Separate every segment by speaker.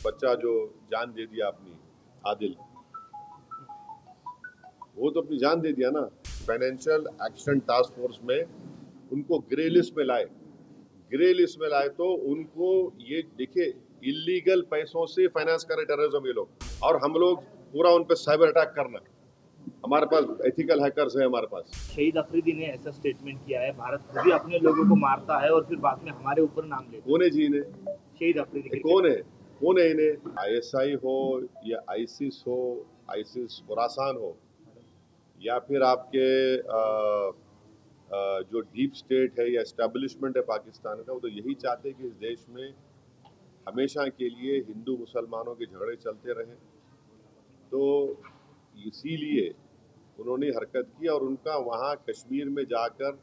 Speaker 1: बच्चा जो जान दे दिया अपनी, आदिल, वो तो अपनी जान दे दिया ना। फाइनेंशियल एक्शन टास्क फोर्स में उनको ग्रे लिस्ट में लाए। ग्रे लिस्ट में लाए तो उनको ये देखिए, इलीगल पैसों से फाइनेंस कर रहे टेररिज्म ये लोग, और हम लोग पूरा उन पर साइबर अटैक करना। हमारे पास एथिकल हैकर्स है हमारे पास।
Speaker 2: शहीद अफरीदी ने ऐसा स्टेटमेंट किया है, भारत खुद ही अपने लोगों को मारता है और फिर बाद में हमारे ऊपर नाम लेता है।
Speaker 1: कौन है जी इन्हें?
Speaker 2: शहीद अफरीदी
Speaker 1: कौन है? कौन है इन्हें? आईएसआई हो या आईसिस हो, आईसिस खुरासान हो, या फिर आपके जो डीप स्टेट है या एस्टेब्लिशमेंट है पाकिस्तान का, वो तो यही चाहते हैं कि इस देश में हमेशा के लिए हिंदू मुसलमानों के झगड़े चलते रहें। तो इसीलिए उन्होंने हरकत की, और उनका वहाँ कश्मीर में जाकर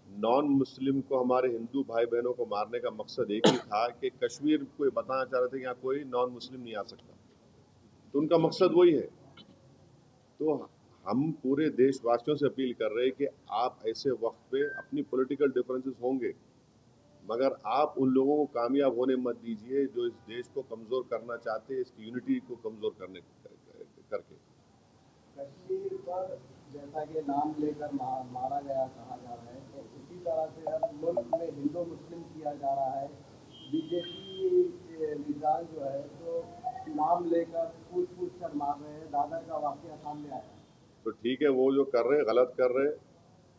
Speaker 1: नॉन मुस्लिम को, हमारे हिंदू भाई बहनों को मारने का मकसद एक ही था कि कश्मीर को ये बताना चाह रहे थे कि यहाँ कोई नॉन मुस्लिम नहीं आ सकता। तो उनका मकसद वही है। तो हम पूरे देशवासियों से अपील कर रहे हैं कि आप ऐसे वक्त पे, अपनी पॉलिटिकल डिफरेंसेस होंगे, मगर आप उन लोगों को कामयाब होने मत दीजिए जो इस देश को कमज़ोर करना चाहते हैं, इसकी यूनिटी को कमज़ोर करने करके।
Speaker 3: कश्मीर पर जैसा कि नाम लेकर मारा गया कहा जा रहा है, तो उसी तरह से हर मुल्क में हिंदू मुस्लिम किया जा रहा है। बीजेपी के लीडर जो है तो नाम लेकर पूछ कर मार रहे हैं। दादर का वाकया सामने आया।
Speaker 1: तो ठीक है, वो जो कर रहे हैं गलत कर रहे हैं,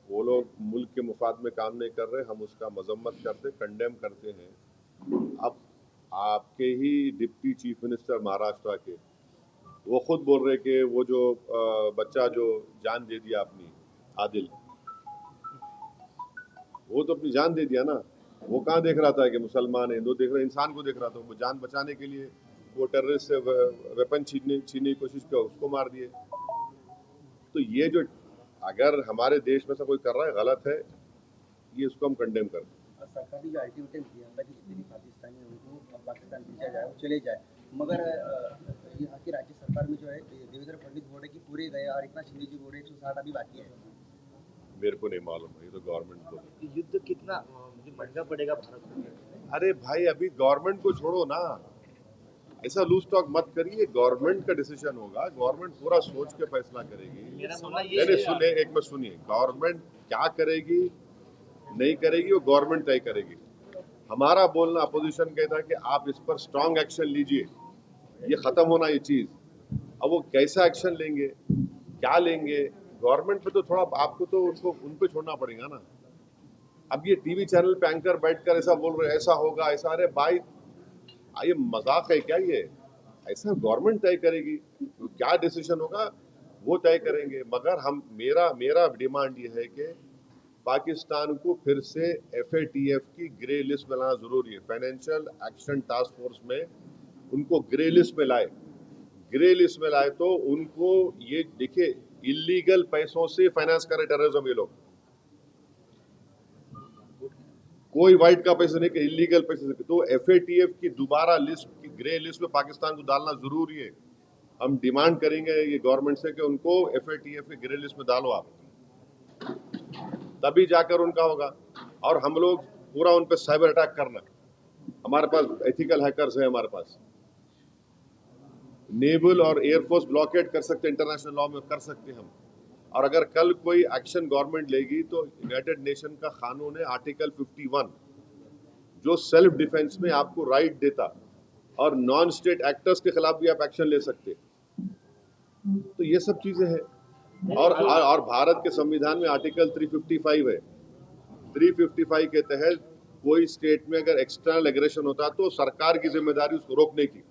Speaker 1: वो लोग मुल्क के मुफाद में काम नहीं कर रहे, हम उसका मजम्मत करते, कंडेम करते हैं। अब आपके ही डिप्टी चीफ मिनिस्टर महाराष्ट्र के, वो खुद बोल रहे कि वो जो बच्चा जो जान दे दिया अपनी, आदिल, वो तो अपनी जान दे दिया ना। वो कहाँ देख रहा था कि मुसलमान है हिंदू, देख रहा, इंसान को देख रहा था। वो जान बचाने के लिए वो टेररिस्ट से वेपन छीनने की कोशिश किया, उसको मार दिए। तो ये जो, अगर हमारे देश में से कोई कर रहा है गलत है, ये इसको हम कंडेम करते हैं।
Speaker 4: सरकार ने जो अल्टीमेटम दिया था कि जितने भी पाकिस्तानी हैं उनको पाकिस्तान भेजा जाए, वो चले जाए, मगर यहाँ की राज्य सरकार में जो है देवेंद्र फडणवीस बोल रहे कि पूरे गए और इतना शिंदे जी बोल रहे 160 अभी बाकी है।
Speaker 1: मेरे को नहीं मालूम है, ये तो गवर्नमेंट को।
Speaker 2: युद्ध कितना महंगा पड़ेगा भारत को?
Speaker 1: अरे भाई, अभी गवर्नमेंट को छोड़ो ना, ऐसा लूज टॉक मत करिए। गवर्नमेंट का डिसीजन होगा, गवर्नमेंट पूरा सोच के फैसला करेगी। सुनिए, एक मिनट सुनिए, गवर्नमेंट क्या करेगी नहीं करेगी वो गवर्नमेंट तय करेगी। हमारा बोलना, अपोजिशन कहता है कि आप इस पर स्ट्रांग एक्शन लीजिए, ये खत्म होना ये चीज। अब वो कैसा एक्शन लेंगे, क्या लेंगे, गवर्नमेंट पे तो थोड़ा आपको तो उनको उन पे छोड़ना पड़ेगा ना। अब ये टीवी चैनल पे एंकर बैठकर ऐसा बोल रहे, ऐसा होगा ऐसा, अरे भाई ये मजाक है क्या? ये ऐसा गवर्नमेंट तय करेगी, क्या डिसीजन होगा वो तय करेंगे। मगर हम, मेरा मेरा डिमांड ये है कि पाकिस्तान को फिर से FATF की ग्रे लिस्ट में लाना जरूरी है। फाइनेंशियल एक्शन टास्क फोर्स में उनको ग्रे लिस्ट में लाए। ग्रे लिस्ट में लाए तो उनको ये देखिए, इलीगल पैसों से फाइनेंस कर रहे टेररिज्म ये लोग। कोई व्हाइट का पैसा नहीं कि इलीगल पैसे से। तो FATF की दोबारा लिस्ट की ग्रे लिस्ट में पाकिस्तान को डालना जरूरी है। हम डिमांड करेंगे ये गवर्नमेंट से कि उनको FATF की ग्रे लिस्ट में डालो आप, तभी जाकर उनका होगा। और हम लोग पूरा उन पर साइबर अटैक करना। हमारे पास एथिकल हैकर्स है हमारे पास। नेवल और एयरफोर्स ब्लॉकेट कर सकते, इंटरनेशनल लॉ में कर सकते हम। और अगर कल कोई एक्शन गवर्नमेंट लेगी तो यूनाइटेड नेशन का कानून है आर्टिकल 51, जो सेल्फ डिफेंस में आपको राइट देता, और नॉन स्टेट एक्टर्स के खिलाफ भी आप एक्शन ले सकते। तो ये सब चीजें हैं। और भारत के संविधान में आर्टिकल 355 है। 355 के तहत कोई स्टेट में अगर एक्सटर्नल एग्रेशन होता तो सरकार की जिम्मेदारी उसको रोकने की।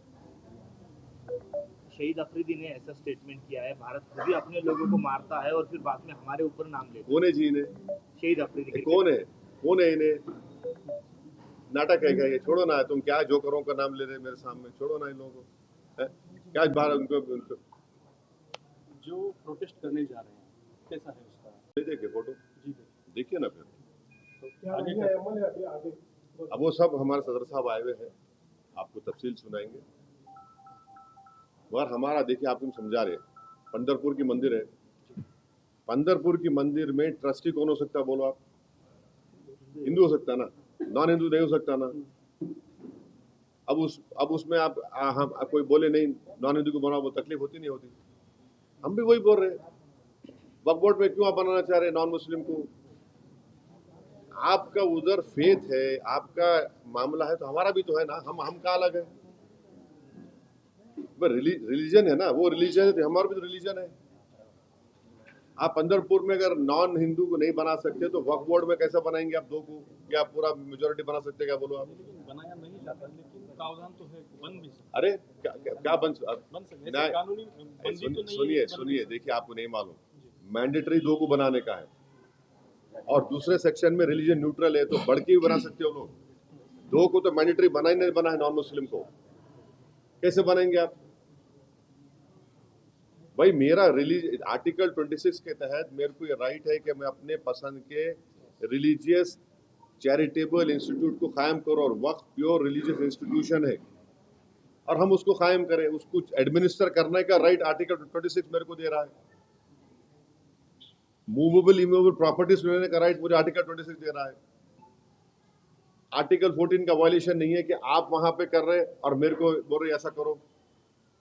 Speaker 2: शहीद अफरीदी ने ऐसा स्टेटमेंट किया है, भारत खुद ही अपने लोगों को मारता है और फिर बाद में हमारे ऊपर नाम लेता है।
Speaker 1: कौन है जी इन्हें?
Speaker 2: शहीद अफरीदी
Speaker 1: कौन है? कौन है इन्हें? नाटक है क्या ये? छोड़ो ना, तुम क्या जोकरों का नाम ले रहे मेरे सामने, छोड़ो ना इन लोगों को। क्या बाहर उनको
Speaker 5: जो प्रोटेस्ट करने जा रहे हैं कैसा है उसका?
Speaker 1: नहीं देखे फोटो?
Speaker 5: जी
Speaker 1: देखिए ना फिर।
Speaker 5: तो आगे
Speaker 1: अब वो सब हमारे सदर साहब आए हुए हैं, आपको तफसील सुनाएंगे। मगर हमारा देखिए, आप तुम समझा रहे, पंढरपुर की मंदिर है, पंढरपुर की मंदिर में ट्रस्टी कौन हो सकता है बोलो आप? हिंदू हो सकता ना, नॉन हिंदू नहीं हो सकता ना। अब उसमें हम कोई बोले नहीं नॉन हिंदू को बनाओ, वो तकलीफ होती नहीं होती? हम भी वही बोल रहे हैं, वक्फ बोर्ड में क्यों आप बनाना चाह रहे हैं नॉन मुस्लिम को? आपका उधर फेथ है, आपका मामला है, तो हमारा भी तो है ना, हम कहाँ अलग है? रिलीजन है ना, वो रिलीजन है तो हमारा भी तो रिलीजन है। आप पंढरपुर में अगर नॉन हिंदू को नहीं बना सकते तो वक्फ बोर्ड में कैसे बनाएंगे आप 2 को? क्या पूरा मेजोरिटी बना सकते, क्या बोलो आप?
Speaker 5: लेकिन बनाया नहीं जाता, लेकिन प्रावधान तो है, बन भी सकता
Speaker 1: अरे क्या बन
Speaker 5: सकता
Speaker 1: नहीं,
Speaker 5: है, कानूनी बंदी तो नहीं
Speaker 1: सुनिए
Speaker 5: है,
Speaker 1: सुनिए, देखिए आपको नहीं मालूम, मैंडेटरी 2 को बनाने का है और दूसरे सेक्शन में रिलीजन न्यूट्रल है, तो बढ़ के भी बना सकते हो लोग। 2 को तो मैंडेटरी बना ही नहीं, बना है नॉन मुस्लिम को, कैसे बनाएंगे आप? भाई मेरा आर्टिकल 26 के तहत मेरे को ये राइट है कि मैं अपने पसंद के रिलीजियस चैरिटेबल इंस्टीट्यूट को कायम करो, और वक्फ प्योर रिलीजियस इंस्टीट्यूशन है और हम उसको कायम करें, उसको एडमिनिस्टर करने का राइट आर्टिकल 26 मेरे को दे रहा है। मूवेबल इमूवेबल प्रॉपर्टीज लेने का राइट मुझे आर्टिकल 26 दे रहा है। आर्टिकल 14 का वायलेशन नहीं है कि आप वहां पे कर रहे और मेरे को बोल रहे ऐसा करो।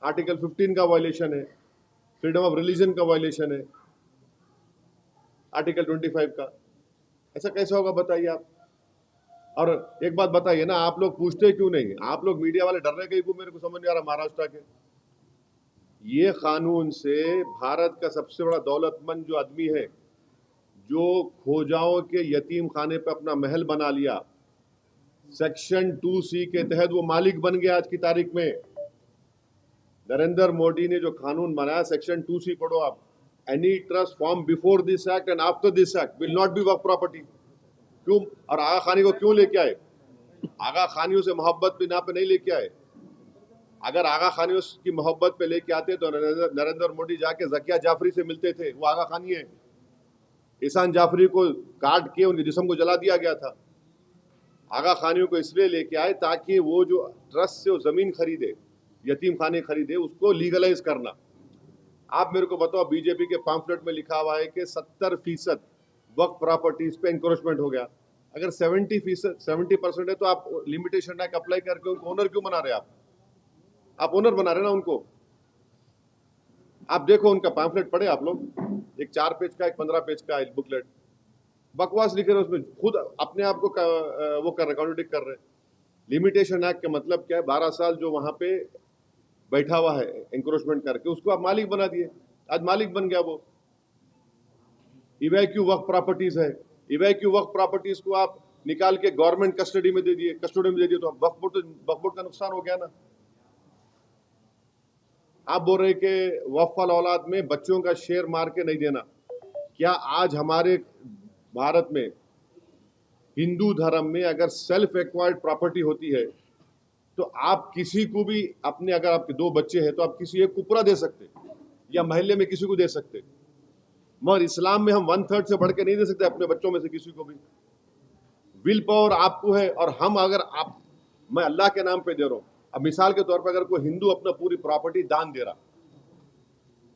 Speaker 1: आर्टिकल 15 का वायलेशन है, फ्रीडम ऑफ रिलीजन का वायलेशन है, आर्टिकल 25 का। ऐसा कैसे होगा बताइए आप? और एक बात बताइए ना, आप लोग पूछते क्यों नहीं? आप लोग मीडिया वाले डर रहे कहीं को, मेरे को समझ नहीं आ रहा। महाराष्ट्र के ये कानून से भारत का सबसे बड़ा दौलतमंद जो आदमी है, जो खोजाओं के यतीम खाने पे अपना महल बना लिया, सेक्शन 2C के तहत वो मालिक बन गया। आज की तारीख में नरेंद्र मोदी ने जो कानून बनाया, सेक्शन 2C पढ़ो आप, any trust form before this act and after this act will not be Waqf property. क्यों? और आगा खानी को क्यों लेके आए? आगा खानियों से मोहब्बत पे ना पे नहीं लेके आए। अगर आगा खानियों की मोहब्बत पे लेके आते तो नरेंद्र मोदी जाके जकिया जाफरी से मिलते थे। वो आगा खानी है। ईसान जाफरी को काट के उनके जिस्म को जला दिया गया था। आगा खानियों को इसलिए लेके आए ताकि वो जो ट्रस्ट से वो जमीन खरीदे, यतीम खाने खरीदे, उसको लीगलाइज करना। आप मेरे को बताओ, बीजेपी के पैम्फलेट में लिखा हुआ है कि 70% वक्फ प्रॉपर्टीज पे इंक्रोचमेंट हो गया। अगर 70% है तो आप लिमिटेशन एक्ट अप्लाई करके उनको ओनर क्यों बना रहे? आप ओनर बना रहे ना उनको। आप देखो उनका पैम्फलेट पढ़े आप लोग, एक 4 पेज का, एक 15 पेज का बुकलेट, बकवास लिखे रहे उसमें, खुद अपने आप को वो कर रहे, कॉन्ट्रडिक्ट कर रहे। लिमिटेशन एक्ट का मतलब क्या है? 12 साल जो वहां पे बैठा हुआ है एंक्रोचमेंट करके, उसको आप मालिक बना दिए। आज मालिक बन गया वो। इवैक्यू वक्फ प्रॉपर्टीज है, इवैक्यू वक्फ प्रॉपर्टीज को आप निकाल के गवर्नमेंट कस्टडी में दे दिए, तो वक्फ बोर्ड का नुकसान हो गया ना। आप बोल रहे कि वक्फ औलाद में बच्चों का शेयर मार के नहीं देना। क्या आज हमारे भारत में हिंदू धर्म में अगर सेल्फ एक्वायर्ड प्रॉपर्टी होती है तो आप किसी को भी अपने, अगर आपके 2 बच्चे हैं तो आप किसी एक को पूरा दे सकते या मोहल्ले में किसी को दे सकते, मगर इस्लाम में हम 1/3 से बढ़ के नहीं दे सकते अपने बच्चों में से किसी को भी। विल पावर आपको है, और हम अगर मैं अल्लाह के नाम पे दे रहा हूं। अब मिसाल के तौर पर अगर कोई हिंदू अपना पूरी प्रॉपर्टी दान दे रहा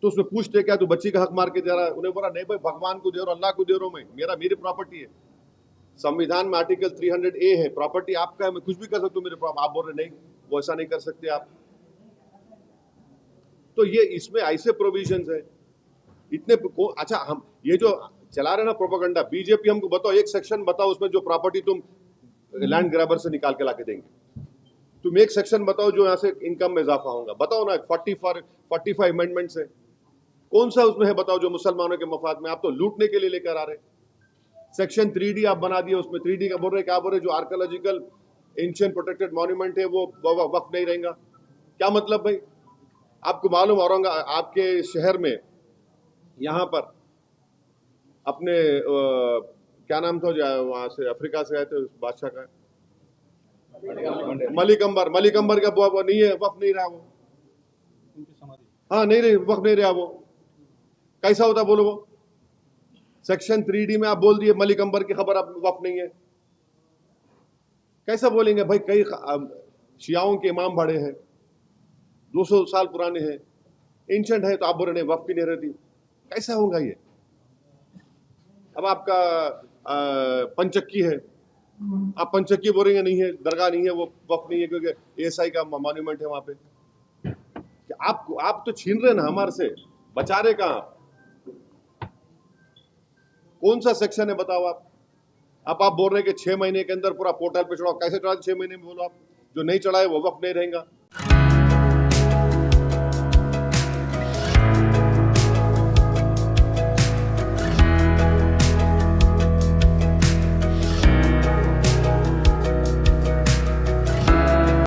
Speaker 1: तो उसमें पूछते क्या तू बच्ची का हक मार के दे रहा है? उन्हें बोला नहीं भाई, भगवान को दे रहा हूं, अल्लाह को दे रहा हूं, मैं मेरी प्रॉपर्टी है। संविधान में आर्टिकल 300A है, प्रॉपर्टी आपका है, मैं कुछ भी कर सकता हूँ मेरे प्रॉपर्टी। आप बोल रहे नहीं, वो ऐसा नहीं कर सकते आप। तो ये इसमें ऐसे प्रोविजंस है इतने। अच्छा, हम ये जो चला रहे ना प्रोपेगेंडा, बीजेपी, हमको बताओ एक सेक्शन बताओ उसमें जो प्रॉपर्टी तुम लैंड ग्रैबर से निकाल के लाके देंगे। तुम एक सेक्शन बताओ जो यहाँ से इनकम में इजाफा होगा। बताओ ना, 45 अमेंडमेंट्स है, कौन सा उसमें है बताओ जो मुसलमानों के मफाद में? आप तो लूटने के लिए लेकर आ रहे। सेक्शन 3D आप बना दिए, उसमें 3D का बोल रहे, क्या बोल रहे, जो आर्कियोलॉजिकल एंशिएंट प्रोटेक्टेड मॉन्यूमेंट है वो वक्फ नहीं रहेगा। क्या मतलब भाई? आपको मालूम औरंगाबाद आपके शहर में, यहाँ पर अपने क्या नाम था वहां से अफ्रीका से आए थे उस बादशाह का, मलिक अंबर का वो नहीं है, वक्फ नहीं रहा वो। हाँ नहीं रही, वक्फ नहीं रहा वो। कैसा होता बोलो? वो सेक्शन 3D में आप बोल दिए मलिक अंबर की खबर आप वक्फ नहीं है, कैसा बोलेंगे भाई? कई शियाओं के इमाम बड़े हैं, 200 साल पुराने हैं, एंशंट है, तो आप बोल रहे नहीं वक्फ की नहीं रहती। कैसा होगा ये? अब आपका पंचक्की है, आप पंचक्की बोलेंगे नहीं है, दरगाह नहीं है, वो वक्फ नहीं है, क्योंकि एएसआई का मॉन्यूमेंट है वहां पे। कि आप तो छीन रहे ना हमारे से, बचा रहे कहां आप? कौन सा सेक्शन है बताओ आप बोल रहे हैं कि 6 महीने के अंदर पूरा पोर्टल पे चढ़ाओ। कैसे चढ़ा 6 महीने में? बोलो आप। जो नहीं चढ़ाए वो वक्त नहीं रहेगा।